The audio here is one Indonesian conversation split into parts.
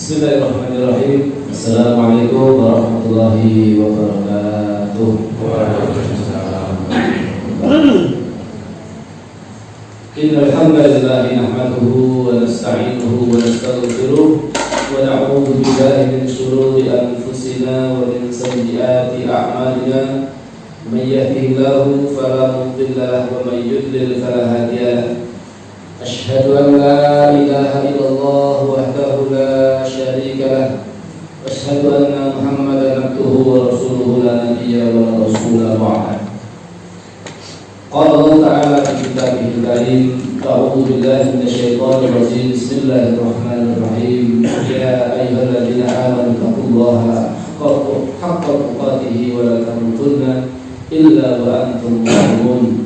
Bismillahirrahmanirrahim. Assalamualaikum warahmatullahi wabarakatuh. Waalaikumsalam. Innal hamdalillah nahmaduhu wa nasta'inuhu wa nastaghfiruh wa na'udzu billahi min shururi anfusina wa min sayyiati a'malina. May yahdihillahu fala mudilla lahu wa may yudlil fala hadiya lahu. Asyhadu an la ilaha illallah wahdahu la syarika lah. Asyhadu anna Muhammadan abduhu wa rasuluhu la nabiyya wa la rasula ba'da. Qala Allah ta'ala fi kitabihil karim, a'udzu billahi minasyaitonir rajim. Bismillahirrahmanirrahim. Ya ayyuhalladzina amanu taqullaha haqqa tuqatih wa la tamutunna illa wa antum muslimun.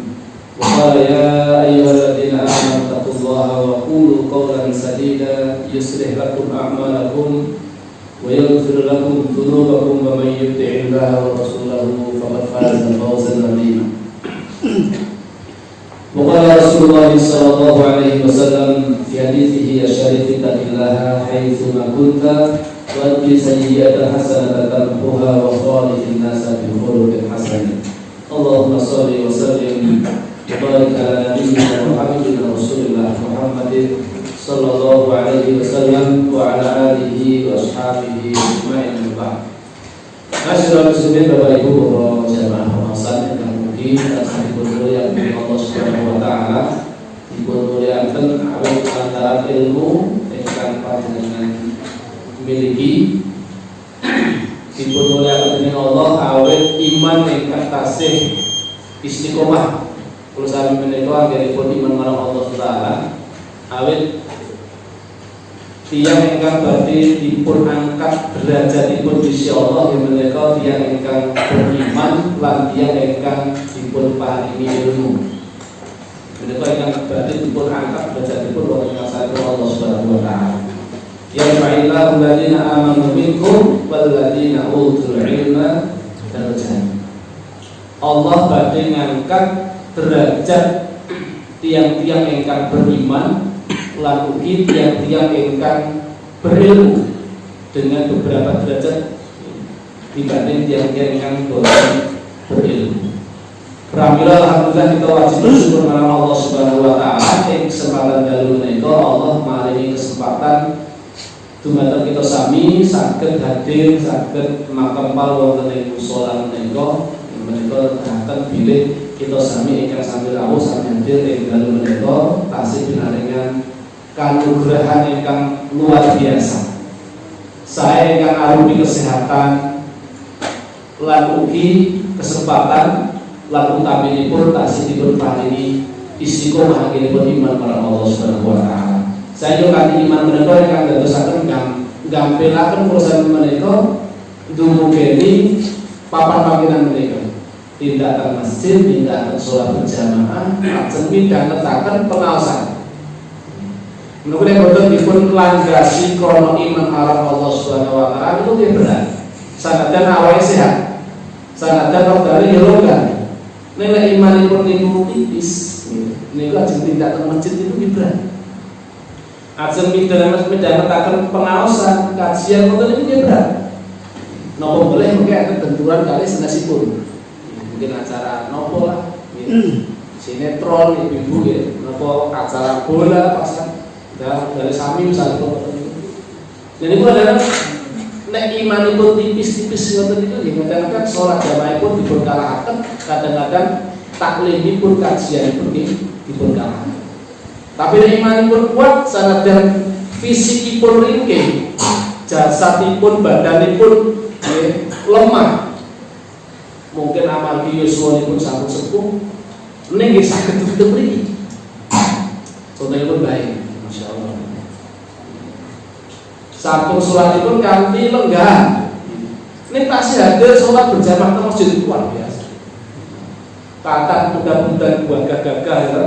Wa ya ayyuhalladzina amanu taqullaha wa qulu qawlan sadida yuslih lakum a'malakum wa yaghfir lakum dhunubakum wa may yuti'illaha wa rasulahu faqad faza fawzan 'azima. Wa qala Rasulullah sallallahu alaihi wasallam fi hadithihi asy-syarif taqillaha haitsu ma kunta wa bi sayyi'atin hasanatan tamhuha wa khalifin nasa bi khuluqin hasan. Allahumma shalli wa sallim barik ala nabiyyina Muhammadin Rasulillah Muhammadin sallallahu alaihi wasallam wa ala alihi wa ashabihi ajma'in. Masyaallah muslimin, Bapak Ibu, para jamaah pengawasan yang mungkin akan dimuliakan Allah Subhanahu wa taala, dimuliakan awet antara ilmu ingkang panjenengan miliki, dimuliakan dening Allah awet iman ingkang tasih istiqomah. Kalau sami menika anggenipun iman marang Allah Taala awit tiyang ingkang badhe dipun angkat derajatipun Gusti Allah ing menika tiyang ingkang beriman lan tiyang ingkang dipun paringi ilmu. Menika ingkang badhe dipun angkat derajatipun wonten ing sampun Allah Subhanahu wa taala. Ya fa'illahu alladziina aamanu minkum wal ladziina utul ilma darajat. Allah badhe ngangkat derajat tiang-tiang ingkang beriman lan ugi tiang-tiang ingkang berilmu dengan beberapa derajat dibanding tiang-tiang ingkang boten berilmu. Pramila alhamdulillah kita wajib bersyukur marang Allah Subhanahu wa taala ing kesempatan dalu menika Allah maringi kesempatan dumateng kita sami saged hadir saged makempal wonten ing musala menika datang bilih kita sami ingkang sami rawuh sami hadir ing dalu menika tasih pinaringan kanugrahan ingkang luar biasa. Saya ingkang arupi kesehatan lan ugi kesempatan lan utaminipun tasih dipun paringi istiqomah anggenipun iman marang Allah Subhanahu wa taala. Saya yo kanthi iman menika ingkang dadosaken gampelaken proses menika dumugeni papan panggenan menika. Tindakan masjid, tindakan sholat berjamaah, lajeng midhangetaken pengaosan. Menurut yang boten dipun langgasi krono iman marang Allah Subhanahu wa taala itu dia berat. Sanadyan awake sehat, sanadyan rohdane ya longgar. Nek imanipun niku tipis, niku lajeng tindakan masjid itu berat. Ajeng midhangetaken pengaosan, kajian boten niku berat. Napa boleh mengke akan benturan kali senesipun. Mungkin acara nopo lah, sinetron, ibu-ibu ya, nopo acara bola pasan, dari sami misalnya nopo. Jadi itu adalah nek iman itu tipis-tipis ngoten itu, kadang-kadang sholat jamaah pun dipun kalahaken, kadang-kadang taklim pun kajian pun dipun kalahaken. Tapi nek iman pun kuat, sanadyan fisikipun ringkih, jasadipun, badanipun lemah. Mungkin amargi yuswanipun sampun sepuh ning nggih saged tetep mriki. Contohipun baik, masyaallah. Sampun salatipun kanthi lenggah. Ning tasih hadir salat berjamaah teng masjid luar biasa. Kata mudah-mudahan buat gagah-gagah ya.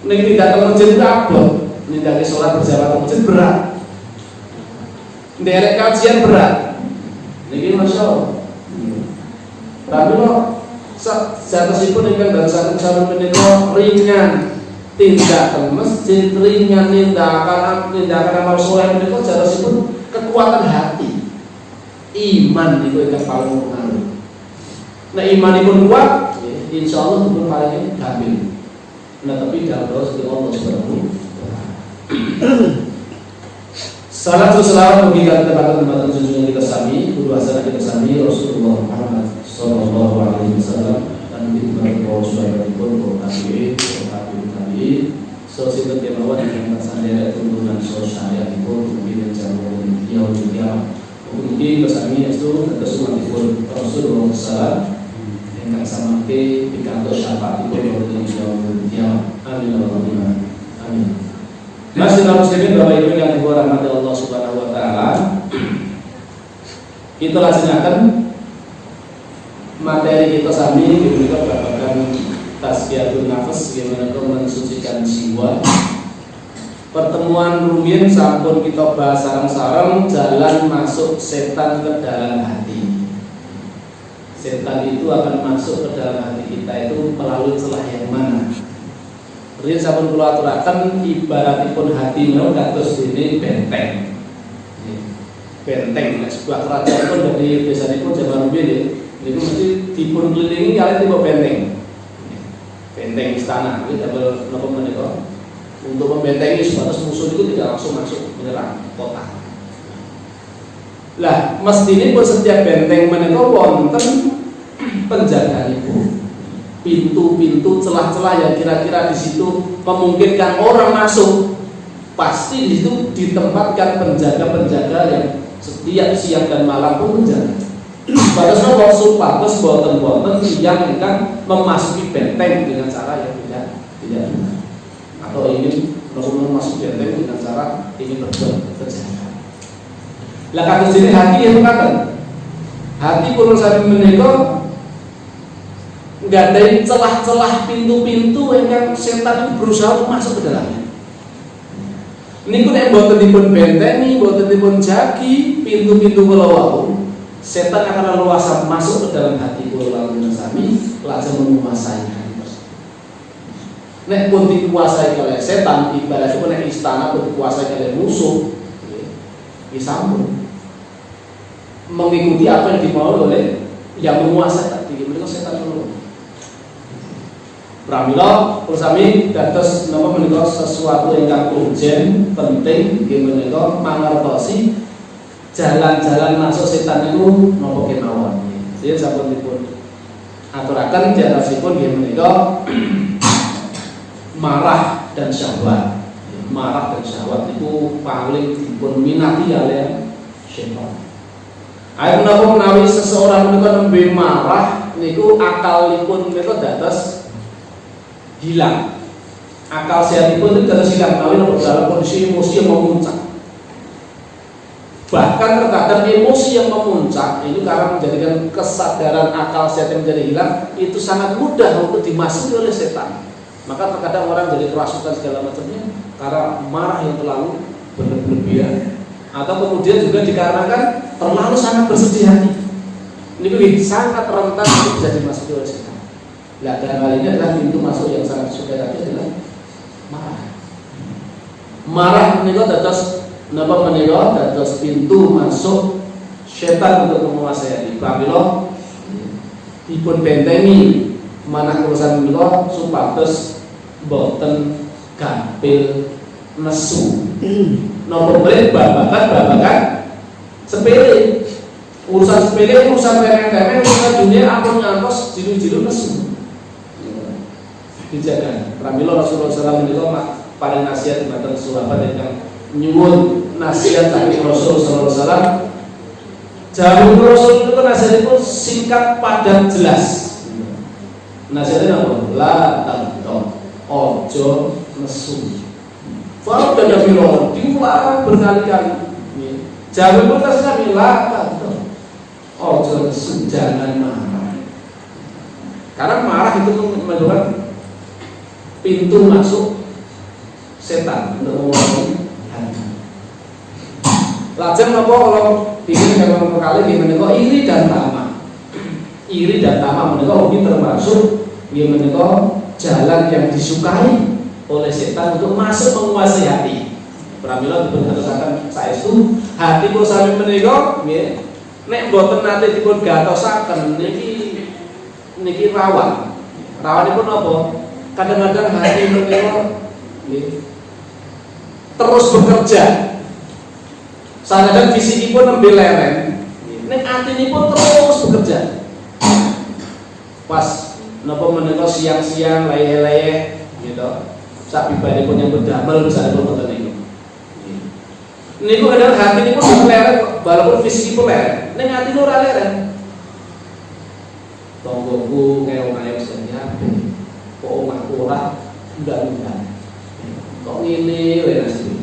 Ning tidak teng masjid abot, nindaki salat berjamaah teng masjid berat. Nderek kajian berat. Niki masyaallah. Tapi lo satasipun ingkang dadosaken sampun menika ringan tindakan masjid, ringan tindakan amal soleh menika satasipun kekuatan hati. Iman itu yang paling pengaruh. Nah iman itu kuat, insya Allah itu paling gampang. Nah tapi dalam doa sebelum Allah Subhanahu. Salam selamat bagi tempat-tempat junjungan kita sami, guru asal kita sami Rasulullah Muhammad Sallallahu Alaihi Wasallam dan di bawah suara pun tabiin, sosial kemauan yang tersandera tuntunan sosial itu mungkin jauh dia mungkin kesami itu kesumat pun Rasulullah Sallam yang sama ke di kantor syafaat itu yang dia amin Allahumma amin. Masih muslimin Bapak Ibu yang dirahmati Allah Subhanahu wa taala. Kita laksanakan materi kita sami diberikan babagan tasbihul nafas bagaimana mensucikan jiwa. Pertemuan rumiyin sampun kita bahas sareng-sareng jalan masuk setan ke dalam hati. Setan itu akan masuk ke dalam hati kita itu melalui celah yang mana? Riyen sampun kula aturaken ibaratipun hati menawa kados dene benteng. Benteng nek sebuah kerajaan pun dari biasanipun zaman biyen niku mesti dipun kelilingi kali tipe benteng. Benteng istana iki double napa menika untuk membentengi sebatas musuh itu tidak langsung masuk menyerang kota. Lah mestinipun setiap benteng menika wonten penjagaanipun. Pintu-pintu, celah-celah yang kira-kira di situ memungkinkan orang masuk, pasti di situ ditempatkan penjaga-penjaga yang setiap siang dan malam pun menjaga. Padahal kalau supados boten-boten yang akan memasuki benteng dengan cara yang tidak benar, atau ingin memasuki benteng dengan cara ingin berbuat kejahatan. Lah kados ini hati yang mengatakan, hati pun sampai menika nggak ada celah-celah pintu-pintu yang setan itu berusaha masuk ke dalamnya. Ini pun yang boten dipun bentengi, boten dipun jagi pintu-pintu kelawau. Setan akan leluasa masuk ke dalam hati kula lan sami, lajeng menguasai hati tersebut. Nek pun dikuasai oleh setan, ibaratnya pun nek istana pun dikuasai oleh musuh, disambung mengikuti apa yang dimau oleh yang menguasai tadi. Mereka setan dulu. Pramila ursami dados napa menika sesuatu ingkang urgen penting nggih menika mangertosi jalan-jalan masuk setan niku napa kemawon. Jadi sampun dipun aturaken jarasipun nggih menika marah dan syahwat. Marah dan syahwat itu paling dipun minati oleh setan. Ayo menapa menawi seseorang menika nembe marah niku akalipun menika dados hilang, akal sehatipun itu terus hilang dalam kondisi emosi yang memuncak. Bahkan terkadang emosi yang memuncak itu karena menjadikan kesadaran akal sehat yang menjadi hilang itu sangat mudah untuk dimasuki oleh setan. Maka terkadang orang jadi kerasukan segala macamnya karena marah yang terlalu berlebihan, atau kemudian juga dikarenakan terlalu sangat bersedih hati. Ini sangat rentan untuk bisa dimasuki oleh setan. Nah, dalam hal ini adalah pintu masuk yang sangat suka tadi adalah marah. Marah menika dados napa menika dados pintu masuk setan untuk menguasai hati. Pramila dipun bentengi manah urusan menika supados boten gampil nesu. Napa mrene babagan sepele. Urusan sepele, urusan remeh-temeh, urusan dunia ampun ngantos jilu-jilu nesu. Dijaga. Pramila Rasulullah SAW menika paling nasihat dumateng sahabat ingkang nyuwun nasihat saking Rasulullah SAW. Jawab Rasul itu nasihatipun singkat padat jelas. Nasihatnya apa? La tanto, ojo nesu. Kalau sudah ada diulang berkali-kali. Jawab pun nasihatnya la tanto, ojo nesu, jangan marah. Karena marah itu menyebabkan pintu masuk setan untuk menguasai hati. Lajeng napa kalau bikin beberapa kali di menika iri dan tamak. Iri dan tamak menika ugi termasuk yang menika jalan yang disukai oleh setan untuk masuk menguasai hati. Pramila dipun terusaken saestu hati kula sami menika nggih nek mboten nate dipun gatosaken niki rawan. Rawanipun apa? Kadang-kadang hati menika nggih terus bekerja. Sanadyan fisikipun nembe leren, nek atinipun terus bekerja. Pas napa menika siang-siang leyeh-leyeh gitu. Sak pribadipun yang berdamel misalipun ngoten niku. Niku kadang hati niku leren walaupun fisikipun leren, ning atine ora leren. Tonggoku kaya omahe wis nyape. Kok omahku ora ndak-ndak. Kok ngene wae nasib.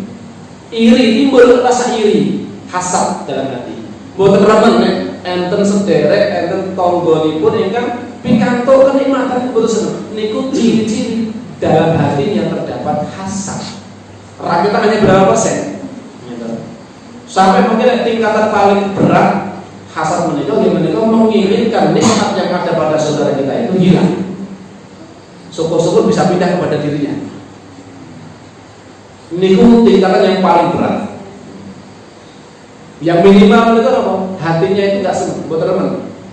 Iri, timbul rasa iri, hasad dalam hati. Mboten remen nek enten sederek, enten tanggonipun ingkang pikantuk kenikmatan mboten seneng. Niku ciri-ciri dalam hati yang terdapat hasad. Rakyat hanya berapa persen? Sampai mungkin tingkatan paling berat hasad menika menginginkan nikmat yang ada pada saudara kita itu hilang. Syukur-syukur bisa pindah kepada dirinya. Niku tingkatan yang paling berat. Yang minimal itu apa? Hatinya itu nggak seneng. Buat teman,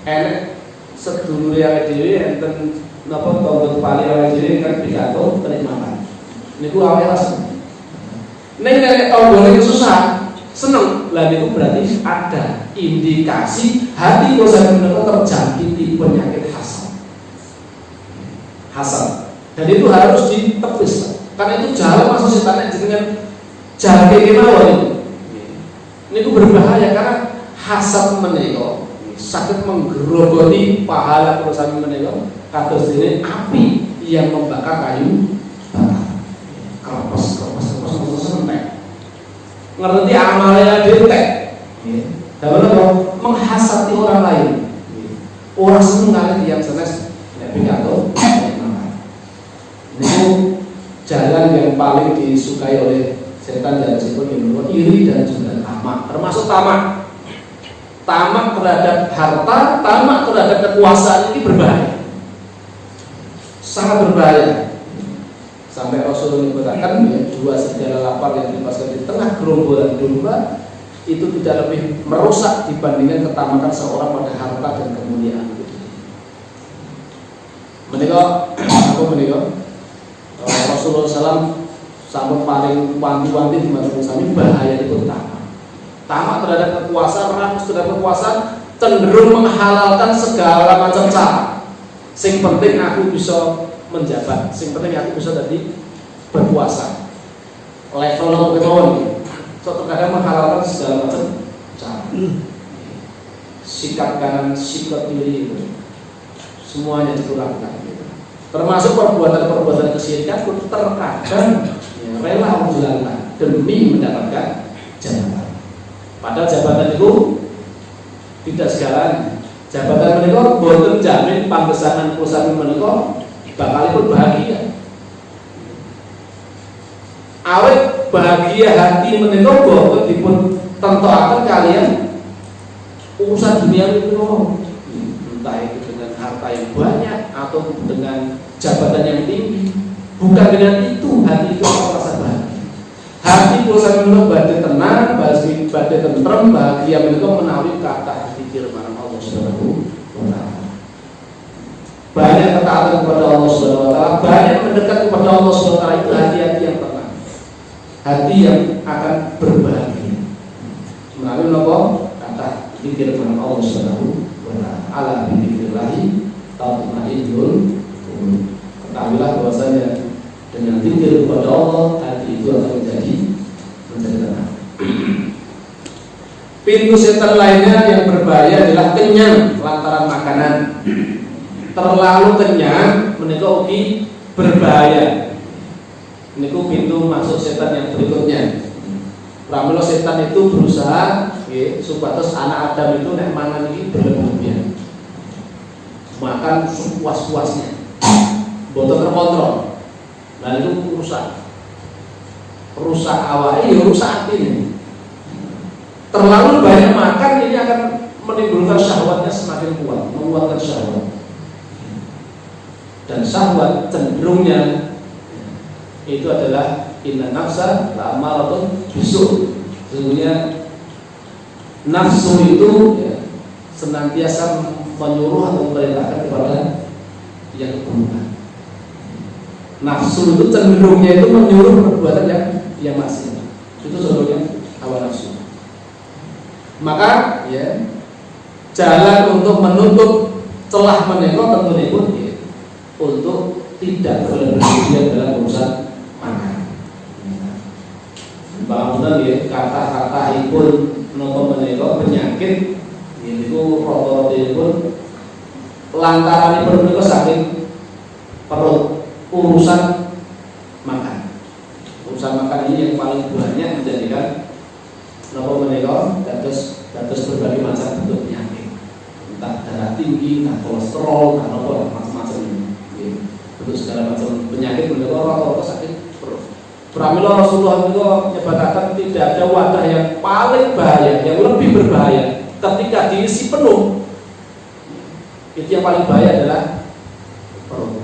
enak sedulur yang diri, enten napa tonggo paling yang diri kan pidato kenikmatan. Niku awalnya seneng. Nek tonggo itu susah, seneng. Lah niku berarti ada indikasi hati dosa menika terjangkiti penyakit hasad. Hasad. Dan itu harus ditepis. Karena itu jalan masuk setan dengan jalan kemawon itu. Ini berbahaya karena hasad menika sakit menggerogoti pahala perusahaan menika kados dene api yang membakar kayu bakar. Keropos entek. Ngerti amalnya detek. Dalam apa? Menghasati orang lain. Orang seneng kali yang senes nek pidato. Niku jalan yang paling disukai oleh setan dan jin iri dan juga tamak, termasuk tamak terhadap harta, tamak terhadap kekuasaan ini berbahaya, sangat berbahaya. Sampai Rasulullah mengatakan ya, dua serigala lapar yang dipasang di tengah gerombolan domba itu tidak lebih merusak dibandingkan ketamakan seorang pada harta dan kemuliaan. Menika apa menika? Rasulullah SAW sampai paling wanti-wanti di masa sami bahaya itu tamak terhadap kekuasaan, rakus terhadap kekuasaan, cenderung menghalalkan segala macam cara. Sing penting aku bisa menjabat, sing penting aku bisa tadi berkuasa. Level nomor kemauan, so terkadang menghalalkan segala macam cara. Sikap kanan, sikap kiri, semuanya dikurangkan. Termasuk perbuatan-perbuatan kesyirikan pun terkadang ya, rela menjalankan demi mendapatkan jabatan. Padahal jabatan itu tidak segalanya. Jabatan menika boten jamin panggesanan perusahaan menika bakalipun bahagia. Awet bahagia hati menika boten dipun tentokaken kalian urusan dunia itu entah itu dengan harta yang banyak atau dengan jabatan yang tinggi. Bukan dengan itu hati itu merasa bahagia. Hati pulsa menika badhe tenang, badhe tentrem, bahagia menika menawi kata zikir marang Allah Subhanahu wa taala. Banyak ketaatan kepada Allah Subhanahu wa taala, banyak mendekat kepada Allah Subhanahu wa taala, itu hati-hati yang tenang. Hati yang akan berbahagia. Menawi napa kata zikir marang Allah Subhanahu wa taala. Ala bidzikrillah tatma'innul qulub. Ketahuilah bahwasanya dengan zikir kepada Allah hati itu akan menjadi tenang. Pintu setan lainnya yang berbahaya adalah kenyang lantaran makanan. Terlalu kenyang menika ugi berbahaya. Niku pintu masuk setan yang berikutnya. Pramila setan itu berusaha supados anak Adam itu nek mangan iki berlebihan. Makan sepuas-puasnya. Boten terkontrol. Nah itu rusak awalnya ya rusak hati. Terlalu banyak makan ini akan menimbulkan syahwatnya semakin kuat, menguatkan syahwat. Dan syahwat cenderungnya itu adalah inna nafsa la'amaratun bisu. Sesungguhnya nafsu itu ya, senantiasa menyuruh atau memerintahkan kepada yang keburukan. Nafsu itu cenderungnya itu menyuruh perbuatan yang maksiat. Itu contohnya hawa nafsu. Maka ya, jalan untuk menutup celah menika tentunya pun ya, untuk tidak berlebihan dalam urusan makan. Bangunan ya, kata-kata pun nopo menika penyakit itu rata-rata pun lantaran pun menika saking perut urusan makan. Urusan makan ini yang paling banyak menjadikan nopo menika dados berbagai macam bentuk penyakit. Entah darah tinggi, entah kolesterol, entah nopo macam-macam ini. Untuk segala macam penyakit menika rata-rata sakit perut. Pramila Rasulullah itu nyebataken tidak ada wadah yang paling bahaya, yang lebih berbahaya ketika diisi penuh. Itu yang paling bahaya adalah perut.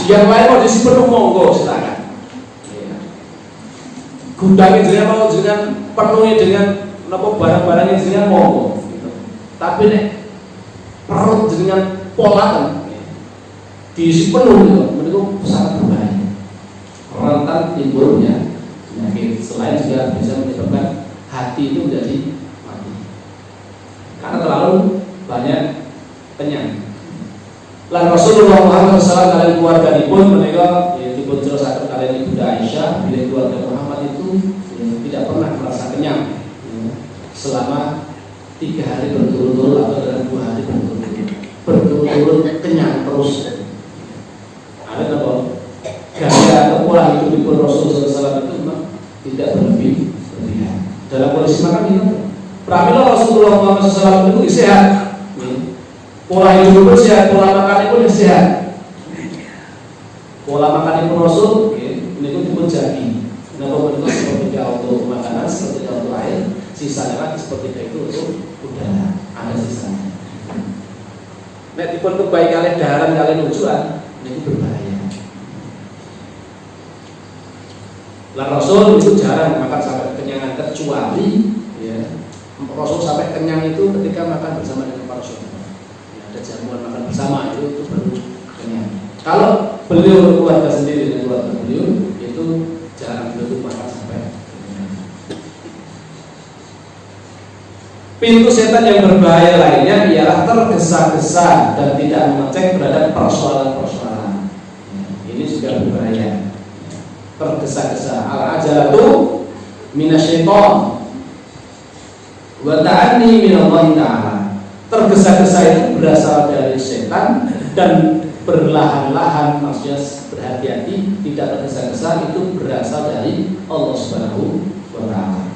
Yang lain mau diisi penuh monggo silakan. Gudangnya jenengan mau jenengan penuhi dengan napa barang-barangnya jenengan monggo. Tapi nek perut jenengan polakan diisi penuh itu sangat berbahaya. Rentan timbulnya penyakit. Selain juga bisa menyebabkan hati itu menjadi mati karena terlalu banyak kenyang. Lan Rasulullah Muhammad SAW kalian keluarga pun menika dipun jelasaken kalian Ibu Aisyah bila keluarga Muhammad itu tidak pernah merasa kenyang selama 3 hari berturut-turut atau dalam 2 hari berturut-turut kenyang terus. Ada apa? Gaya atau pola hidup pun Rasulullah SAW itu memang tidak berlebihan. Dalam kondisi makan itu, pramila Rasulullah Muhammad SAW itu sehat. Pola hidup pun sehat, pola makan pun sehat. Pola makan pun Rasul, ini pun jadi. Kenapa itu seperti untuk makanan, seperti untuk air, sisanya lagi seperti itu untuk udara, ada sisanya. Nek dipun kebaik kalian daharan kalian tujuan, ini berbahaya. Lah Rasul itu jarang makan sampai kenyangan kecuali ya, Rasul sampai kenyang itu ketika makan bersama dengan para sahabat. Ada jamuan makan bersama itu baru kenyang. Kalau beliau keluarga sendiri dengan keluarga beliau itu jarang beliau makan sampai kenyang. Pintu setan yang berbahaya lainnya ialah tergesa-gesa dan tidak mengecek terhadap persoalan-persoalan. Ini juga berbahaya. Tergesa-gesa. Al-ajalatu minasyaiton wa ta'anni minallahi ta'ala. Tergesa-gesa itu berasal dari setan dan berlahan-lahan, maksudnya berhati-hati, tidak tergesa-gesa itu berasal dari Allah Subhanahu wa taala.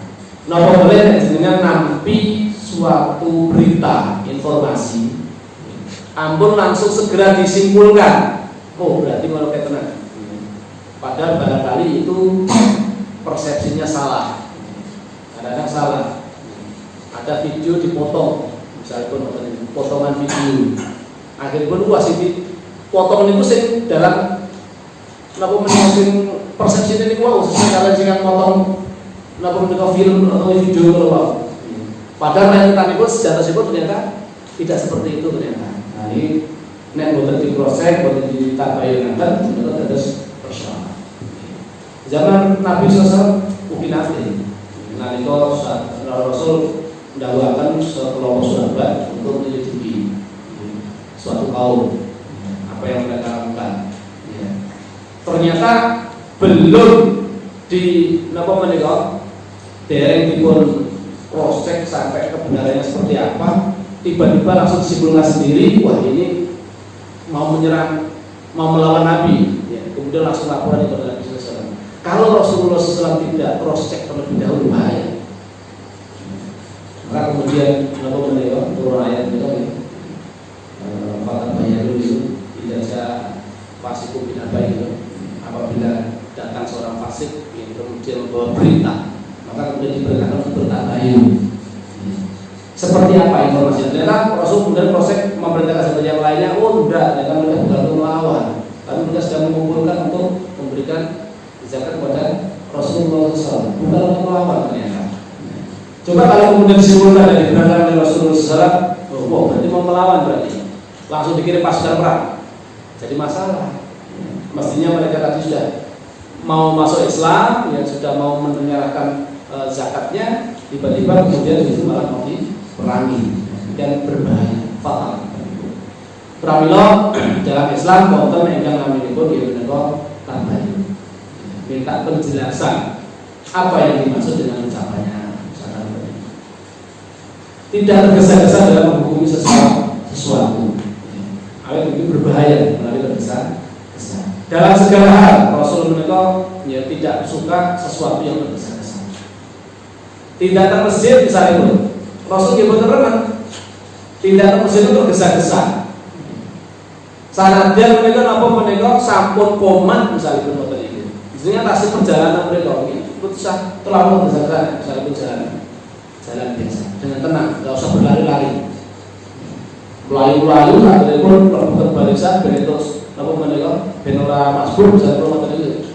Napa boleh dengan nampi suatu berita, informasi, ampun langsung segera disimpulkan. Oh, berarti kalau kayak tenang. Padahal barangkali itu persepsinya salah. Kadang-kadang salah. Ada video dipotong. Misalkan potongan video, akhirnya pun wasit potongan itu sing dalam napa menyusun persepsi ini wow sesuai dengan potong napa menika film atau video wow. Padahal yang itu sejarah ternyata tidak seperti itu ternyata. Nah ini nek boten diproses, boten ditabayunaken menika dados persoalan. Zaman Nabi SAW mungkin nanti nalika Rasul mendakwakan sekelompok sahabat untuk menyelidiki suatu kaum apa yang mereka lakukan. Ya. Ternyata belum di napa menika dereng dipun cross check sampai kebenarannya seperti apa, tiba-tiba langsung disimpulkan sendiri, wah ini mau menyerang, mau melawan Nabi. Ya. Kemudian langsung laporan kepada Nabi SAW. Kalau Rasulullah SAW tidak cross check terlebih dahulu bahaya. Maka kemudian lalu menerima turun ayat itu Fakat Bayaru itu tidak ada fasiku bin abai itu. Apabila datang seorang fasik yang kemudian membawa berita, maka kemudian diberitakan untuk bertabayun. Seperti apa informasinya? Ternyata Rasul kemudian proses memerintahkan seperti yang lainnya. Oh tidak, ternyata mereka bukan untuk melawan, tapi mereka sedang mengumpulkan untuk memberikan zakat kepada Rasulullah SAW, bukan untuk melawan ternyata. Coba kalau kemudian disimpulkan dari kebenaran dari Rasulullah SAW, oh berarti mau melawan, berarti langsung dikirim pasukan perang, jadi masalah. Mestinya mereka tadi sudah mau masuk Islam, ya sudah mau menyerahkan zakatnya, tiba-tiba kemudian itu malah mau diperangi, dan berbahaya, fatal. Pramila dalam Islam wonten ingkang naminipun nggih menika tambahan. Minta penjelasan apa yang dimaksud dengan ucapannya. Tidak tergesa-gesa dalam menghukumi sesuatu. Awet ini berbahaya melalui tergesa-gesa. Dalam segala hal Rasul menika ya tidak suka sesuatu yang tergesa-gesa. Tidak termesir misalnya itu. Rasul nggih boten remen. Tidak termesir itu tergesa-gesa. Sanadyan mereka apa menika sampun komat misalnya pun motor ini. Jadi tasih perjalanan mereka ini putusah terlalu berjalan, misalnya pun jalan biasa dengan tenang, nggak usah berlari-lari. Melayu-melayu akhirnya pun berputar barisan terus apa menika benora masbur misalnya pun motor ini.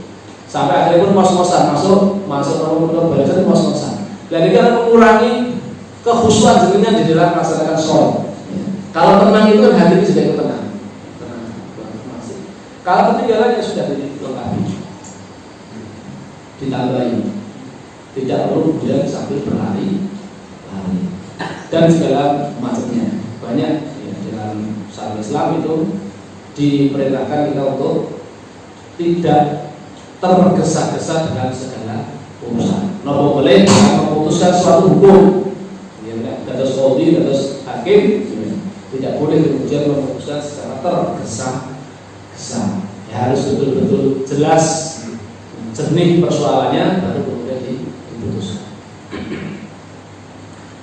Sampai akhirnya pun mos-mosan masuk nomor barisan mos-mosan. Dan ini kan mengurangi kekhusyuan jenengan di dalam melaksanakan sholat. Kalau tenang itu kan hati sudah tenang. Kalau ketinggalan yang sudah dilengkapi, ditambahi, tidak perlu kemudian sambil berlari, dan segala macamnya. Banyak ya, dalam syariat Islam itu diperintahkan kita untuk tidak tergesa-gesa dalam segala urusan. Nopo boleh memutuskan suatu hukum, ya, terus qadhi, terus hakim, tidak boleh kemudian memutuskan secara tergesa-gesa. Ya, harus betul-betul jelas jernih persoalannya baru kemudian diputuskan.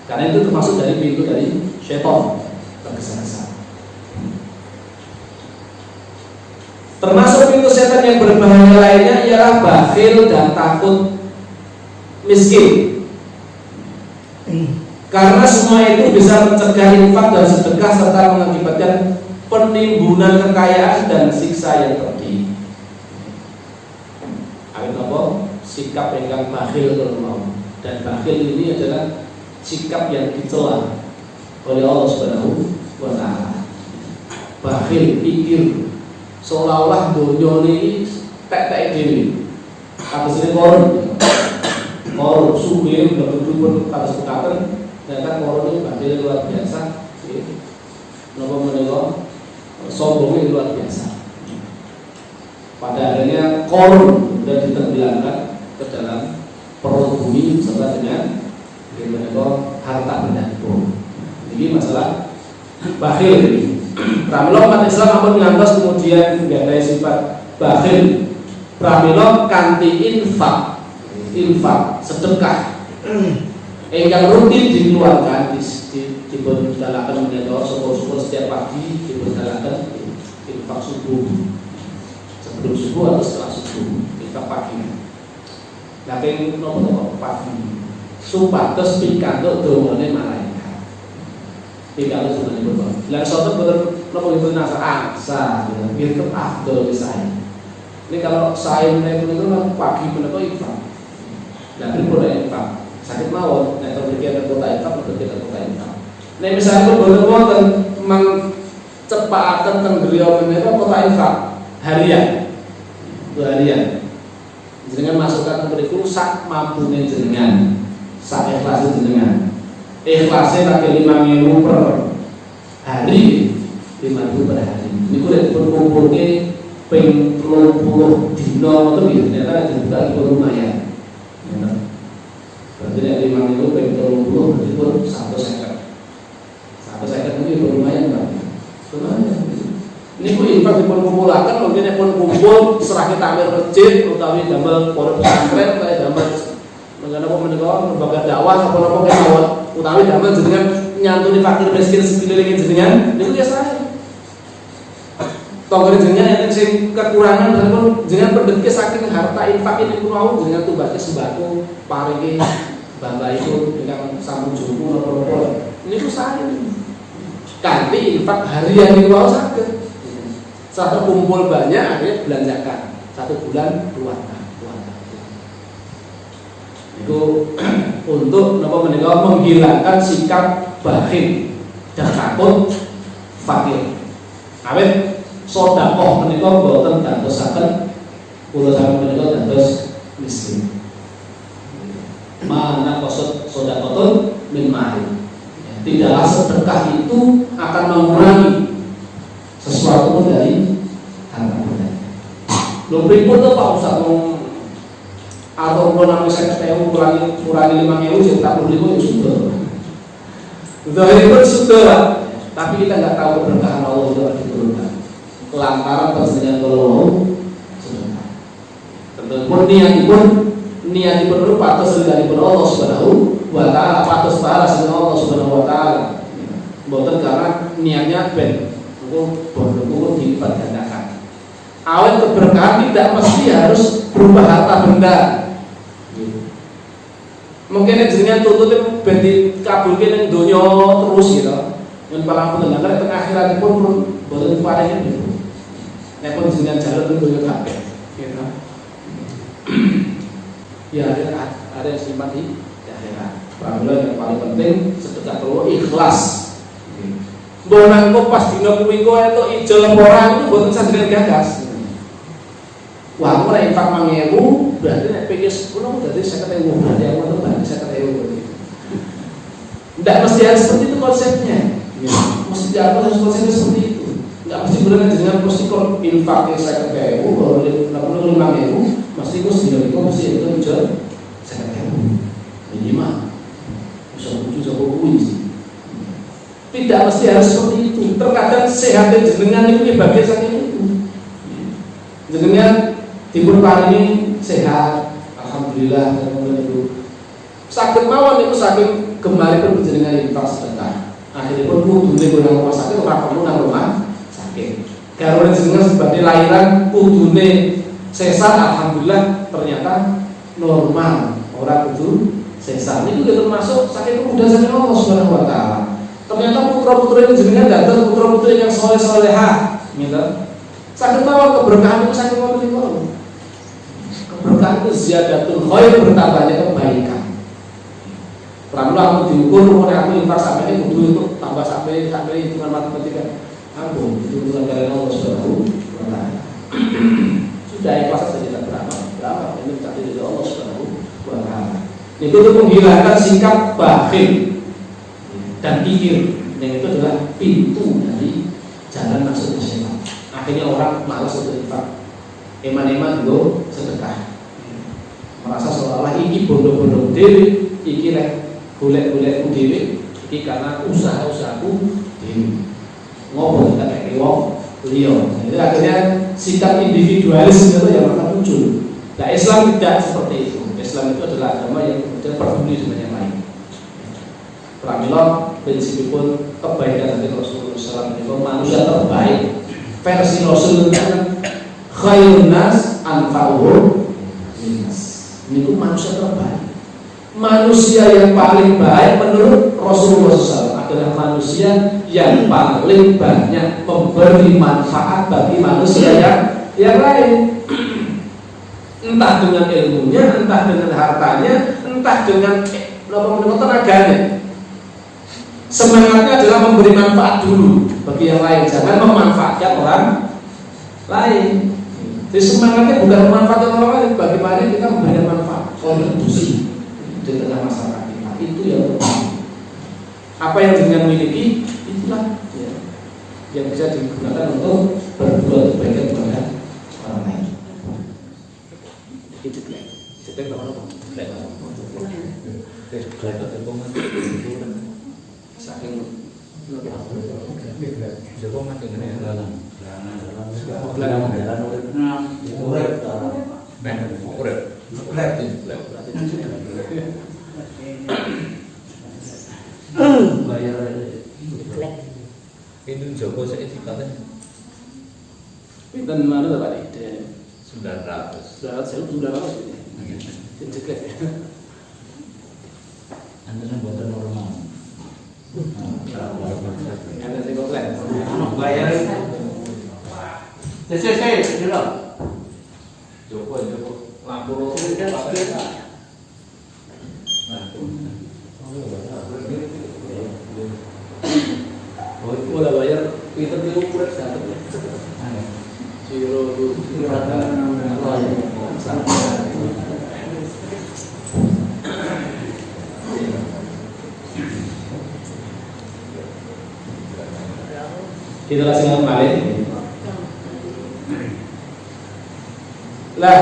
Karena itu termasuk dari pintu dari syaitan, tergesa-gesa. Termasuk pintu setan yang berbahaya lainnya ialah bakhil dan takut miskin. Karena semua itu bisa mencegah infak dan sedekah serta mengakibatkan penimbunan kekayaan dan siksa yang pedih. Awit apa? Sikap yang bakhil kalau dan bakhil ini adalah sikap yang dicela oleh Allah Subhanahu wa taala. Bakhil pikir seolah-olah dunia ini tek-tek dhewe. Kabeh koron sugih betul-betul kados bekaten ternyata koron itu bakhil luar biasa. Napa menika sombongnya luar biasa. Pada akhirnya korun sudah ditenggelamkan ke dalam perut bumi beserta dengan harta benda itu. Ini masalah bakhil ini. Pramila umat Islam ampun ngantos kemudian nggadahi sifat bakhil. Pramila kanthi infak, sedekah. Yang rutin dikeluarkan diberdalakan menika syukur-syukur setiap pagi diberdalakan infak subuh sebelum subuh atau setelah subuh infak pagi. Tapi nopo pagi supados pikantuk dongane malaikat. Pikantuk dongane boten. Lah soten boten nopo boten asa nggih afdol saya. Ini kalau saya menika pagi menika infak. Lah pripun infak? Sakit mawon, nek berpikir kota infak, berpikir kota infak. Nek misalnya boten wonten cepakaken teng griya menika kota infak harian. Harian. Jenengan masukkan mriku sak mampune jenengan, sak ikhlase jenengan. Ikhlase pakai 5.000 per hari, 5.000 per hari. Niku lek pun kumpulke ping 30 dina ngoten nggih, ternyata dibuka iku lumayan. Berarti dari 5.000 ping 30 berarti pun 150. 150 itu lumayan Pak. Lumayan. Ini pun infak dipun kumpulaken mungkin pun kumpul serahke takmir masjid utawi damel pondok pesantren utawi damel menapa menika lembaga dakwah apa-apa kemawon utawi damel jenengan nyantuni fakir miskin sekeliling jenengan niku ya saya. Tonggo jenengan enten sing kekurangan pun jenengan pendhetke saking harta infak ini kuwi jenengan tumbake sembako paringi bapak itu ingkang sampun jumpu napa-napa. Niku saya. Kanthi infak harian niku wae saged. Satu kumpul banyak akhirnya belanjakan 1 bulan keluarga. Itu untuk menghilangkan sikap bakhil dan takut fakir. Awet sedekah menika boten dadosaken kula sami menika dados miskin. Mana qasad sedekahun min ma'in. Tidaklah sedekah itu akan mengurangi sesuatu pun dari harta benda. Lho pripun to Pak Ustaz atau kalau namanya saya ketemu kurangi 5.000 jadi tak perlu itu sudah. Sudah itu sudah, tapi kita nggak tahu keberkahan Allah itu diturunkan. Lantaran persenjataan kalau sudah. Tentu niat pun patus dari Allah Subhanahu wa taala, patus balas dari Allah Subhanahu wa taala. Bukan karena niatnya ben, itu dilipat gandakan. Awal keberkahan tidak mesti harus berupa harta benda. Mungkin jenengan tuntutnya ben dikabulke ning donya terus gitu. Yen para pendengar teng akhirat pun boten paring niku. Nek pun jenengan jalan ning donya kabeh, gitu. Ya ada yang simpan di akhirat. Pramila yang paling penting sedekah perlu ikhlas. Mbok nang kok pas dina kuwi kok entuk ijol ora itu boten sadar gagas. Wah, aku nek infak 5.000 berarti nek pikir 10 berarti 50.000 berarti aku tuh berarti 50.000 berarti. Tidak mesti harus seperti itu konsepnya. Mesti harus konsepnya seperti itu. Tidak mesti benar dengan mesti kalau infaknya 50.000 kalau 5.000 mesti mesti itu jual 50.000 minimal. Bisa kunci. Tidak mesti harus seperti itu. Terkadang sehatnya jenengan itu bagian saking itu. Jenengan dipun paringi sehat, alhamdulillah, kemudian itu sakit mawon itu saking gemari pun jenengan infak sedekah. Akhirnya pun kudune nang rumah sakit ora perlu nang rumah sakit. Kalau jenengan sebagai lahiran kudune sesar, alhamdulillah ternyata normal, ora kudu sesar. Itu termasuk sakit kemudahan saking Allah Subhanahu wa taala. Ternyata putra-putri jenengan datang putra-putri yang soleh-solehah, gitu. Sakit mawon keberkahan itu sakit mawon itu. Keberkahan itu ziyadatul khair, bertambahnya kebaikan. Pramila aku diukur oleh aku infak sampai ini kudu itu tambah sampai hitungan matematika. Aku itu hitungan dari Allah Subhanahu wa taala. Sudah ikhlas saja tidak berapa ini berarti dari Allah Subhanahu wa taala. Itu untuk menghilangkan sikap bakhil dan kikir. Yang itu adalah pintu dari jalan masuk ke syaitan. Akhirnya orang malas untuk infak, eman-eman go sedekah, merasa seolah-olah ini bodoh-bodoh dewi, iki lek golek-golekku dewi, iki karena usaha-usahaku dewi, ngobrol kita kayak wong liya. Jadi akhirnya sikap individualis itu yang akan muncul. Nah, Islam tidak seperti itu. Islam itu adalah agama yang kemudian peduli dengan yang lain. Pramila prinsipipun kebaikan dari Rasulullah SAW itu manusia terbaik. Versi Rasul kan khairun nas anfa'uhum linnas. Ini manusia terbaik. Manusia yang paling baik menurut Rasulullah SAW adalah manusia yang paling banyak memberi manfaat bagi manusia yang lain. Entah dengan ilmunya, entah dengan hartanya, entah dengan tenaganya. Semangatnya adalah memberi manfaat dulu bagi yang lain, jangan memanfaatkan orang lain. Jadi semangatnya bukan memanfaatkan orang lain, bagaimana kita memberikan manfaat, kontribusi di tengah masyarakat kita. Itu yang penting. Apa yang dengan miliki, itulah ya, yang bisa digunakan untuk berbuat kebaikan kepada orang lain. Itu saking jago makin ngene dalan. Bayar itu jago sertifikatnya. Pinten mana to Pak? 900. 900 ini. Ceklek. Anda buatan normal. Ada sing komplain. Bayar. Joko lapor kita perlu ukuran dapat ya. Zero itu kita langsung kembali. Lah,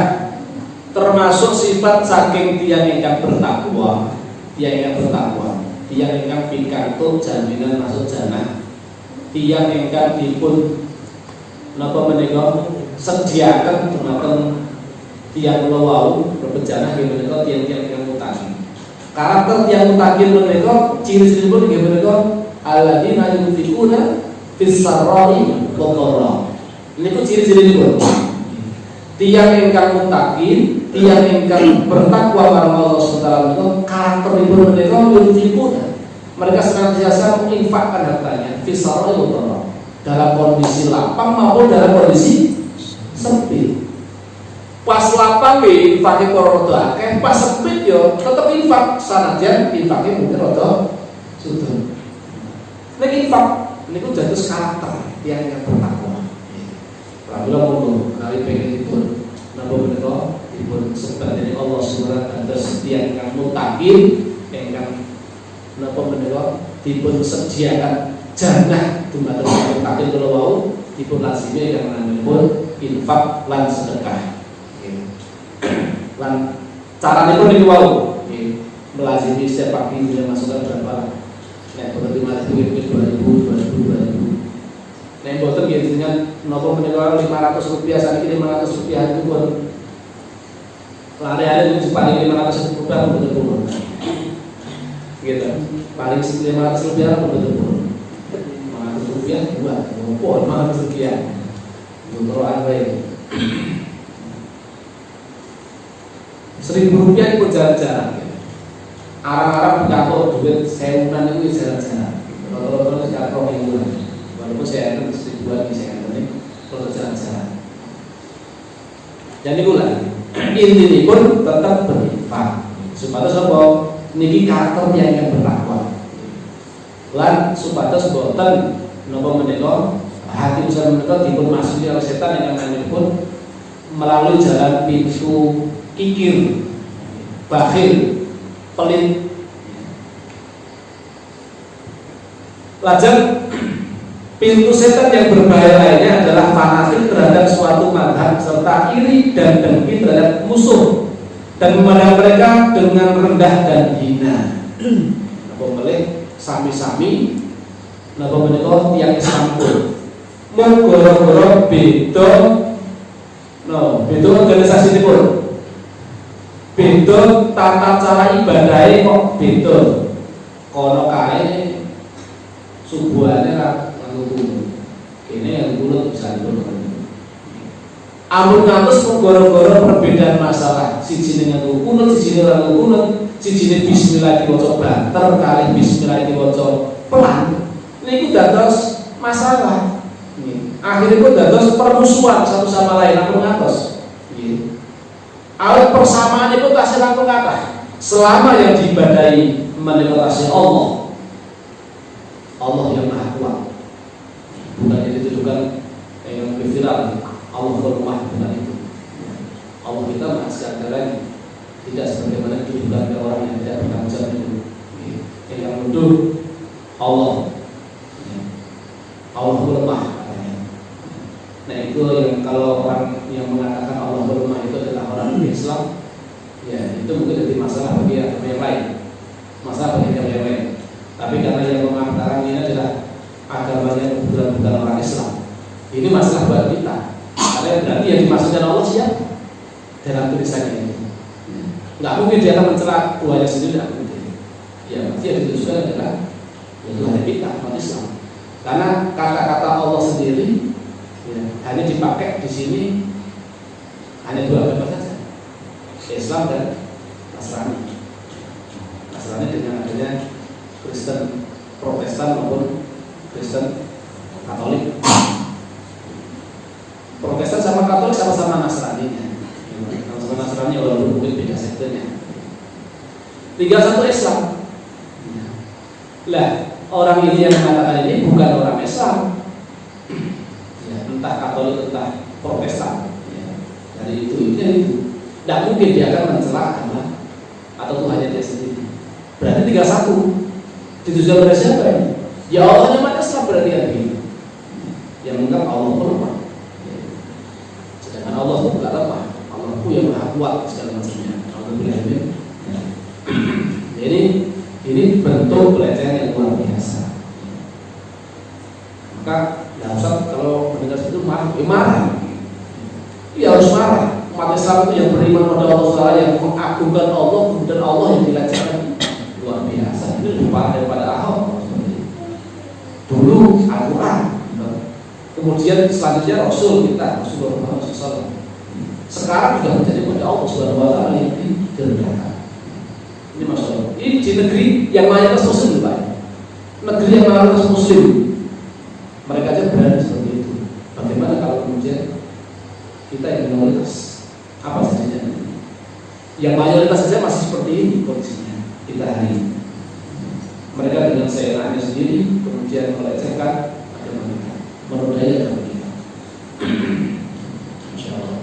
termasuk sifat saking tiyang ingkang bertakwa, tiyang ingkang pikantuk jaminan masuk jannah, tiyang ingkang dipun napa menika sediaken dumateng tiyang kula wau bebenah nggih menika tiyang-tiyang ingkang mutaqin. Karakter tiyang mutaqin menika ciri-cirinipun nggih menika alladzina yunfiquna fis sarra'i wad dharra. Niku ciri-cirinipun. Tiyang ingkang mutaqin, tiyang ingkang bertakwa marang Allah Subhanahu menika karakteripun menika yunfiquna. Mereka senantiasa menginfakkan hartanya fis sarra'i wad dharra. Dalam kondisi lapang maupun dalam kondisi sempit. Pas lapang nggih infake rada akeh, pas sempit yo tetep infak sanajan infake mungkin rada sudun. Nek infak niku dados karakter yang bertakwa. Pramila monggo kali pengenipun napa menika dipun sebat dening Allah Subhanahu wa taala setiap kang mutaqin ingkang napa menika dipun sediakan jannah dumateng mutaqin kula wau dipun lazime yang namanya infak lan sedekah. Lan caranya pun niku wau melazimi setiap pagi dia masukkan berapa nek berarti mati duit 2000 nek boten nggih jenengan napa menika 500 rupiah sakit 500 rupiah itu pun lari-lari itu paling 500 rupiah betul-betul gitu paling 500 rupiah betul-betul 500 rupiah buat ngopo 500 rupiah untuk baik 1000 rupiah itu jarang-jarang arang-arang jatuh duit sewunan itu jarang-jarang kalau jatuh mingguan walaupun saya akan 1000-an di saya akan kalau jarang-jarang jadi pula intinya pun tetap berinfak supaya sebab niki karakter yang bertakwa lan supaya boten napa menika hati usaha menika dipun masuki oleh setan yang namanya pun melalui jalan pintu kikir, bakhil, pelit. Lajeng pintu setan yang berbahaya lainnya adalah fanatik terhadap suatu madhab serta iri dan dengki terhadap musuh dan memandang mereka dengan rendah dan hina. Napa melih sami-sami napa menika tiyang Islam pun mung gara-gara beda beda organisasipun. Beda tata cara ibadahnya kok beda. Kono kae subuhane ra nganggo kene yang kulo bisa ngono. Amun ngantos gara-gara perbedaan masalah, siji nganggo kunut, siji ora nganggo kunut, siji bismillah diwaca banter kali bismillah diwaca pelan. Niku dados masalah. Akhirnya pun dados permusuhan satu sama lain amun ngantos. Nggih. Alat persamaannya pun tasih langkung kata selama yang diibadahi menikmati Allah yang maha kuat bukan yang dituduhkan yang viral Allah berumah bukan itu Allah kita maha segala lagi tidak sebagaimana dituduhkan ke orang yang tidak bertanggung jawab itu yang menuduh Allah berumah katanya. Nah itu yang kalau orang yang mengatakan Allah berumah itu adalah orang Islam, ya itu mungkin jadi masalah bagi agama yang lain, masalah bagi agama yang lain. Tapi karena yang mengatakan ini adalah agamanya bukan orang Islam, ini masalah buat kita. Karena berarti yang dimaksudkan Allah siapa? Dalam tulisannya ini, nggak mungkin dia akan mencela Tuhannya sendiri, nggak mungkin. Ya berarti yang dituliskan adalah Tuhan kita, umat Islam. Karena kata-kata Allah sendiri hanya dipakai di sini hanya dua agama saja, Islam dan Nasrani. Nasrani dengan adanya Kristen Protestan maupun Kristen Katolik. Protestan sama Katolik sama-sama Nasrani-nya. Sama-sama Nasrani walaupun mungkin beda sektenya. 31 Islam. Lah orang ini yang mengatakan ini bukan orang Islam. ya, entah Katolik entah Protestan, ya, dari itu. Tidak mungkin dia akan mencela agama atau Tuhannya dia sendiri. Berarti tinggal satu, ditujukan pada siapa ini? Ya Allah yang mana Islam berarti kan begini. Yang menganggap Allah itu lemah, ya. Sedangkan Allah itu tidak lemah. Allah itu yang maha kuat segala macamnya. Alhamdulillah. Ya. Jadi ini bentuk pelecehan yang luar biasa. Maka ya Ustaz kalau mendengar itu marah. Iya harus marah. Umat Islam itu yang beriman pada Allah Taala, yang mengagungkan Allah, kemudian Allah yang dilecehkan, luar biasa. Ini lebih parah daripada Ahok. Dulu Al-Quran, kemudian selanjutnya Rasul kita, Rasulullah SAW. Sekarang sudah menjadi pada Allah Subhanahu Wa Taala yang direndahkan. Ini masalah. Ini di negeri yang mayoritas Muslim, Pak. Negeri yang mayoritas Muslim, mereka aja berani seperti itu. Bagaimana kalau kemudian kita yang minoritas? Apa saja? Yang mayoritas saja masih seperti ini kondisinya kita hari ini. Mereka dengan seenaknya sendiri kemudian melecehkan agama kita, menodai agama kita. Insyaallah.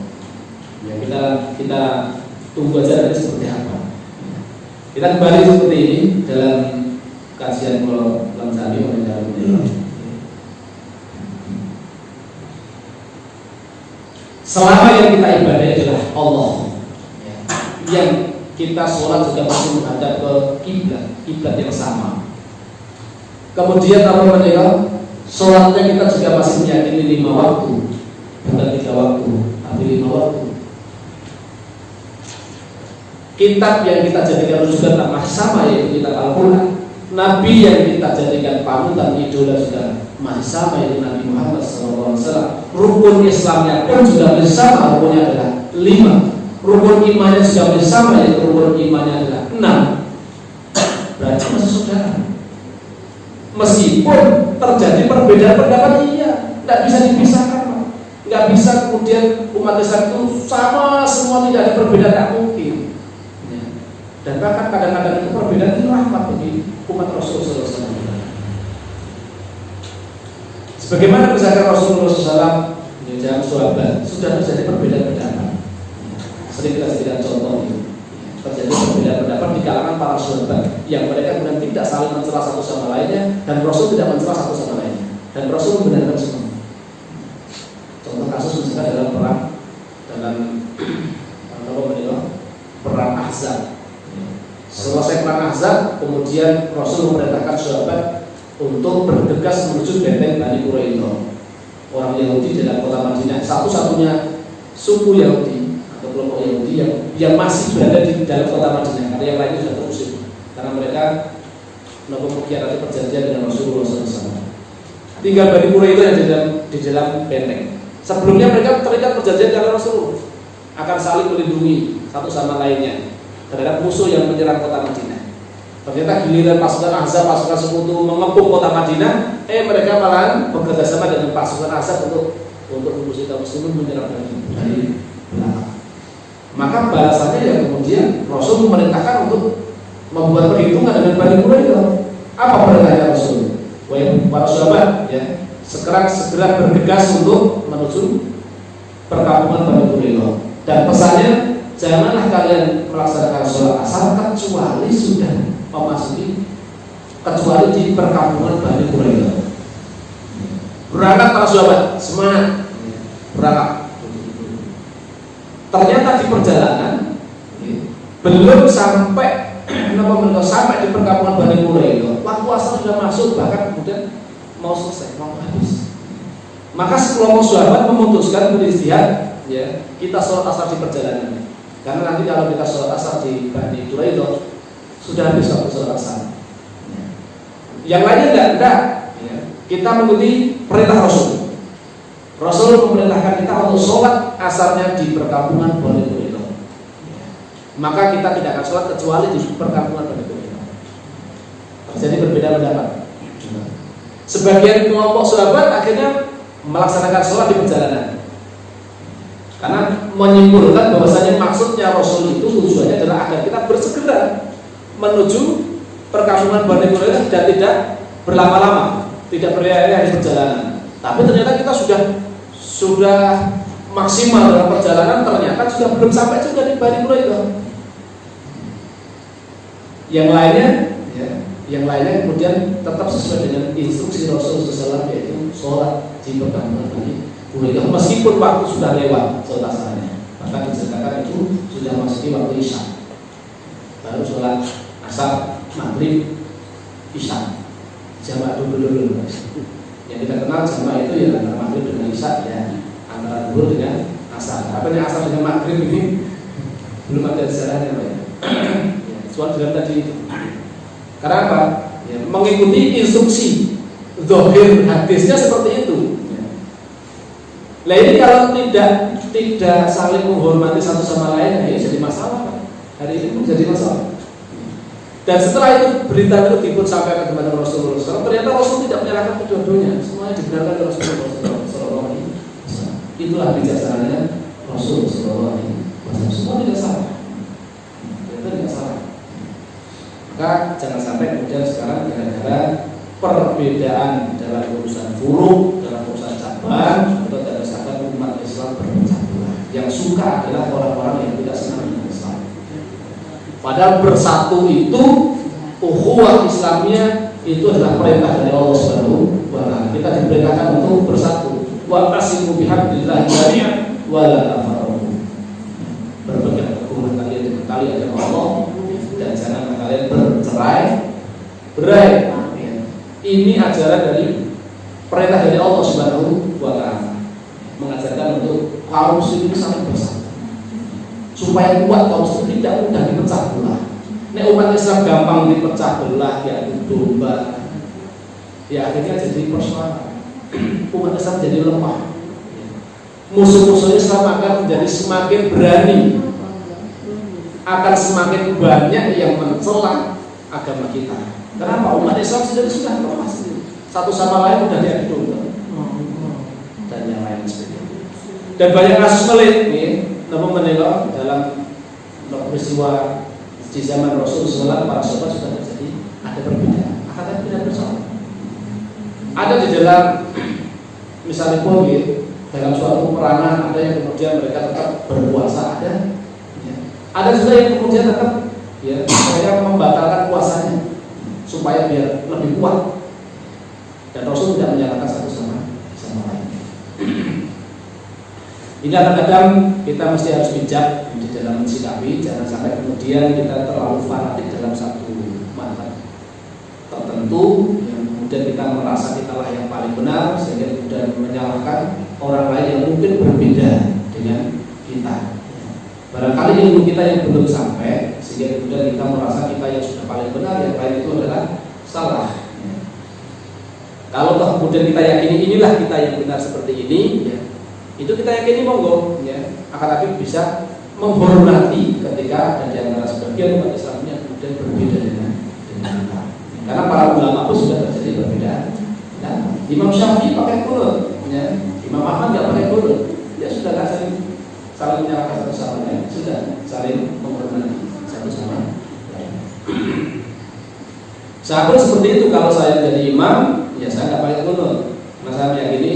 Ya kita tunggu aja nanti seperti apa. Kita kembali seperti ini dalam kajian Pulau Lamsani mengenai selama yang kita ibadai adalah Allah, ya, yang kita sholat juga masih menghadap ke kiblat yang sama. Kemudian apa namanya? Sholatnya kita juga masih meyakini 5 waktu, bukan 3 waktu, tapi 5 waktu. Kitab yang kita jadikan rujukan masih sama, yaitu kitab Al-Quran. Nabi yang kita jadikan panutan idola juga masih sama, yaitu Nabi Muhammad SAW. Rukun Islamnya pun juga masih sama, rukunnya adalah 5. Rukun imannya juga masih sama, yaitu rukun imannya adalah 6. Berarti masih saudara. Meskipun terjadi perbedaan pendapat, iya, tidak bisa dipisahkan, nggak bisa kemudian umat Islam itu sama semua, tidak ada perbedaan, tidak mungkin. Dan bahkan kadang-kadang itu perbedaan itu rahmat bagi umat Rasulullah SAW. Sebagaimana misalkan Rasulullah SAW di zaman sahabat sudah terjadi perbedaan pendapat. Sering kita sebutkan contoh ini. Terjadi perbedaan pendapat di kalangan para sahabat yang mereka kemudian tidak saling mencela satu sama lainnya, dan Rasul tidak mencela satu sama lainnya, dan Rasul membenarkan semua. Contoh kasus misalkan dalam perang Ahzab. Selesai perang Ahzab, kemudian Rasul memerintahkan sahabat untuk bergegas menuju benteng Bani Quraidah, orang Yahudi dalam kota Madinah, satu-satunya suku Yahudi atau kelompok Yahudi yang masih berada di dalam kota Madinah, karena yang lainnya sudah terusir, karena mereka melakukan pengkhianatan perjanjian dengan Rasulullah SAW. Tinggal Bani Quraidah yang di dalam benteng. Sebelumnya mereka terikat perjanjian dengan Rasulullah akan saling melindungi satu sama lainnya terhadap musuh yang menyerang kota Madinah. Ternyata giliran pasukan Ahzab, pasukan sekutu mengepung kota Madinah, mereka malah bekerja sama dengan pasukan Ahzab untuk musuh kaum muslimin menyerang dari belakang. Maka balasannya yang kemudian Rasul memerintahkan untuk membuat perhitungan dengan Bani Quraidah. Apa perintahnya Rasul? Wahai para sahabat, ya, segera bergegas untuk menuju perkampungan Bani Quraidah. Dan pesannya, janganlah kalian melaksanakan sholat asar kecuali sudah memasuki, kecuali di perkampungan Bani Quraidah. Berangkat para sahabat, semangat berangkat. Ternyata di perjalanan belum sampai di perkampungan Bani Quraidah, waktu asar sudah masuk, bahkan kemudian mau selesai, mau habis. Maka sekelompok sahabat memutuskan beristirahat, ya, kita sholat asar di perjalanan. Karena nanti kalau kita sholat asar di Bani Quraidah sudah habis waktu sholat asar. Yang lainnya tidak. Ya. Kita mengikuti perintah Rasul. Rasul memerintahkan kita untuk sholat asarnya di perkampungan Bani Quraidah. Maka kita tidak akan sholat kecuali di perkampungan Bani Quraidah. Terjadi berbeda pendapat. Sebagian kelompok sahabat akhirnya melaksanakan sholat di perjalanan. Karena menyimpulkan bahwasanya maksudnya Rasul itu tujuannya adalah agar kita bersegera menuju perkampungan Bani Quraidah dan tidak berlama-lama, tidak berlari-lari di perjalanan. Tapi ternyata kita sudah maksimal dalam perjalanan, ternyata sudah belum sampai juga di Bani Quraidah. Yang lainnya kemudian tetap sesuai dengan instruksi Rasulullah SAW, yaitu sholat di perkampungan Bani Quraidah meskipun waktu sudah lewat sholat asarnya. Maka diceritakan itu sudah masuk waktu Isya, baru sholat asar, maghrib, Isya, jamak dulu. Yang kita kenal jamak itu ya antara maghrib dengan Isya, ya antara zuhur dengan asar. Apa yang asar dengan maghrib ini belum ada sejarahnya, Pak. Soal dalam tadi itu. Karena apa? Ya, mengikuti instruksi zahir hadisnya seperti itu. Nah ini kalau tidak saling menghormati satu sama lain, ini jadi masalah. Hari ini pun jadi masalah. Dan setelah itu berita itu dipun sampaikan kepada Rasulullah SAW, ternyata Rasul tidak menyalahkan kedua-duanya, semuanya dibenarkan oleh Rasulullah SAW. Itulah bijaksananya Rasulullah SAW. Semua tidak salah. Ternyata tidak salah. Maka jangan sampai kemudian sekarang gara-gara perbedaan dalam urusan furu, dalam urusan cabang, atau dalam urusan umat Islam berpecah belah. Yang suka adalah orang-orang yang tidak senang dengan Islam. Padahal bersatu itu, ukhuwah Islamnya itu adalah perintah dari Allah Subhanahu wa Ta'ala. Kita diperintahkan untuk bersatu. Wa qasimu bihamdillahi jami'an wa la tafarraqu. Berpegang teguh kalian dengan tali agama Allah, dan jangan kalian berai. Ini ajaran dari perintah dari Allah Subhanahu wa Ta'ala, mengajarkan untuk kaum muslimin saling bersatu supaya kuat. Kaum muslimin tidak mudah dipecah belah. Nek umat Islam gampang dipecah belah, ya domba, ya akhirnya jadi persoalan. Umat Islam jadi lemah. Musuh-musuh Islam akan menjadi semakin berani, akan semakin banyak yang mencela agama kita. Kenapa? Umat Islam sudah lemah sendiri. Satu sama lain sudah diadu domba dan yang lain sebagainya. Dan banyak kasus melit nih, namun menelok dalam peristiwa di zaman Rasulullah, para sahabat sudah terjadi ada perbedaan, akan tidak bersama. Ada di dalam misalnya pun dalam suatu peperangan, ada yang kemudian mereka tetap berpuasa, ada juga yang kemudian tetap mereka membatalkan puasanya supaya biar lebih kuat. Dan Rasul tidak menyalahkan satu sama lain. Ini kadang-kadang kita mesti harus bijak di dalam mensikapi, jangan sampai kemudian kita terlalu fanatik dalam satu mazhab tertentu yang kemudian kita merasa kita lah yang paling benar, sehingga kemudian menyalahkan orang lain yang mungkin berbeda dengan kita. Barangkali ilmu kita yang belum sampai, sehingga kemudian kita merasa kita yang sudah paling benar, yang lain itu adalah salah. Kalau kemudian kita yakini inilah kita yang benar seperti ini, itu kita yakini monggo, akan tapi bisa menghormati ketika ada di antara sebagian umat Islam yang kemudian berbeda dengan kita. Karena para ulama pun sudah terjadi perbedaan. Imam Syafi'i pakai qunut, Imam Ahmad nggak pakai qunut. Dia sudah saling menyalahkan satu sama lain, sudah saling menghormati satu sama lain. Saya pun seperti itu. Kalau saya jadi imam, saya nggak pakai qunut. Karena saya meyakini,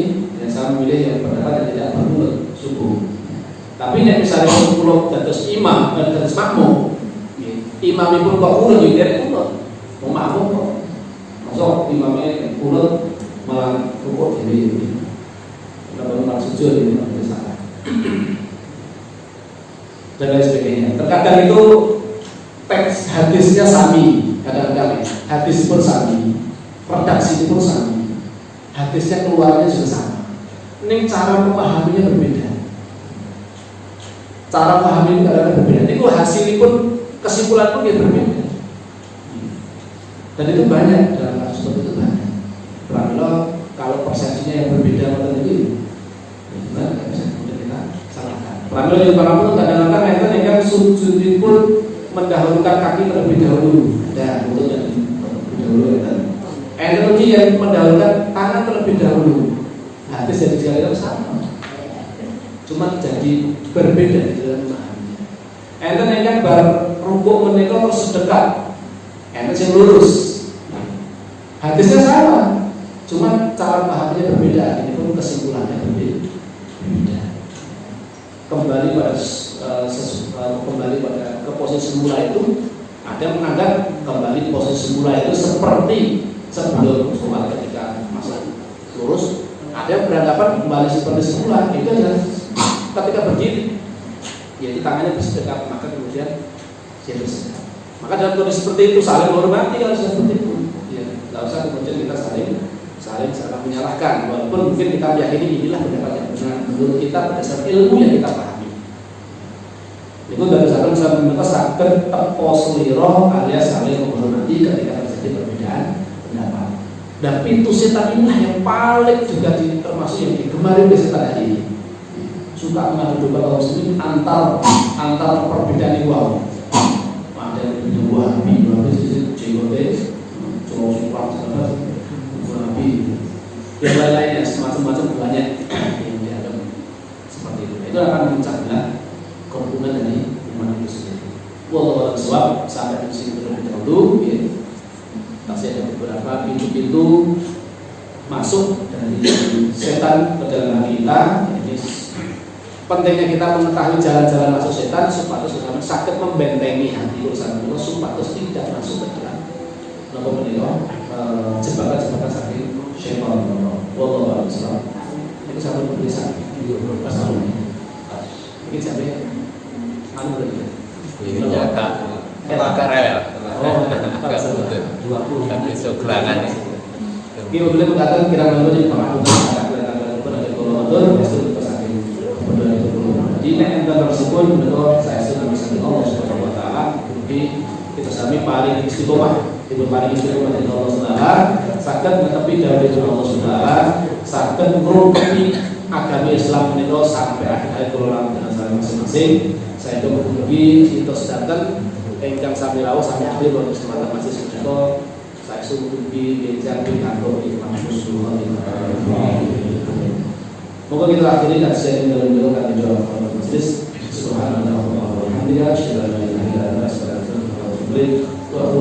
saya memilih yang pendapat yang tidak berqunut subuh. Tapi misalnya kalau terus imam dan terus makmum, imam itu kok qunut juga qunut, mau makmum kok. Masuk imamnya qunut malah rukuk ini. Kalau orang sujud ini tidak salah. Dan lain sebagainya. Terkadang itu teks hadisnya sami, kadang-kadang hadis pun sami, redaksi pun sami, hadisnya keluarnya juga sama. Ini cara memahaminya berbeda. Cara memahami kadang-kadang berbeda. Itu hasilnya pun, kesimpulan pun berbeda. Dan itu banyak dalam kasus seperti itu banyak. Kalau persepsinya yang berbeda macam itu, gimana nggak bisa kemudian kita salahkan. Pramila yang pun kadang-kadang enten yang sujud pun mendahulukan kaki terlebih dahulu. Ada untuk yang terlebih dahulu enten. Enten lagi yang mendahulukan tangan terlebih dahulu. Hadis jadi sekali sama, cuma jadi berbeda di dalam pemahamannya. Enten yang kan bar rukuk menika sedekah, enten yang lurus. Hadisnya sama, Cuma cara pahamnya berbeda, ini pun kesimpulannya berbeda. Kembali pada ke posisi semula itu, ada yang menganggap kembali posisi semula itu seperti sebelum sholat ketika masih lurus. Ada yang beranggapan kembali seperti semula itu adalah ketika berdiri, yaitu tangannya bersedekat, maka kemudian dia bersedekat. Maka dalam kondisi seperti itu saling menghormati kalau seperti itu. Ya, tidak usah kemudian kita saling menyalahkan, walaupun mungkin kita meyakini inilah pendapat yang benar menurut kita berdasarkan ilmu yang kita pahami. Itu dari sana bisa meminta sakit teposliroh alias saling menghormati ketika terjadi perbedaan pendapat. Dan pintu setan inilah yang paling juga termasuk yang digemari oleh setan hari ini. Suka mengadu domba kaum muslimin antar perbedaan wow. Ada yang lebih wahabi, jenggote, cowok sumpah, wahabi, yang lain-lainnya semacam-macam banyak yang dianggap seperti itu. Itu akan memecah belah kerukunan dari iman itu sendiri. Wallahu a'lam bishawab. Sampai di sini terlebih dahulu. Masih ada beberapa pintu-pintu masuk dari setan ke dalam hati kita. Jadi pentingnya kita mengetahui jalan-jalan masuk setan supaya sakit membentengi hati urusan Allah, supaya tidak masuk ke dalam jebakan-jebakan sakit syaitan. Wallahu a'lam bishawab. Itu satu tulisan pasal ini. Mungkin sampai ini jaga karel. Oh, 20. Tapi gelangan nih. Kita boleh mengatakan kira-kira di pengaturan kira-kira pada kolonel besok pesakit pada itu. Jadi nek tersebut betul saya sudah bisa Allah Subhanahu wa taala. Jadi kita sami paling istiqomah. Itu paling istiqomah dari Allah Subhanahu sakit menepi dari Allah Subhanahu sakit merubah agama Islam itu sampai akhir kolonel dengan saya masing-masing. Saya itu berbagi itu sedangkan engkang sami rawuh sami akhir waktu semata masih sudah saya suruh di jambi kantor di kampus Moga kita akhiri kajian dalam bentuk kami jawab majelis. Subhanallah wa bihamdihi asyhadu an la ilaha illa anta astaghfiruka wa atubu ilaik. Wa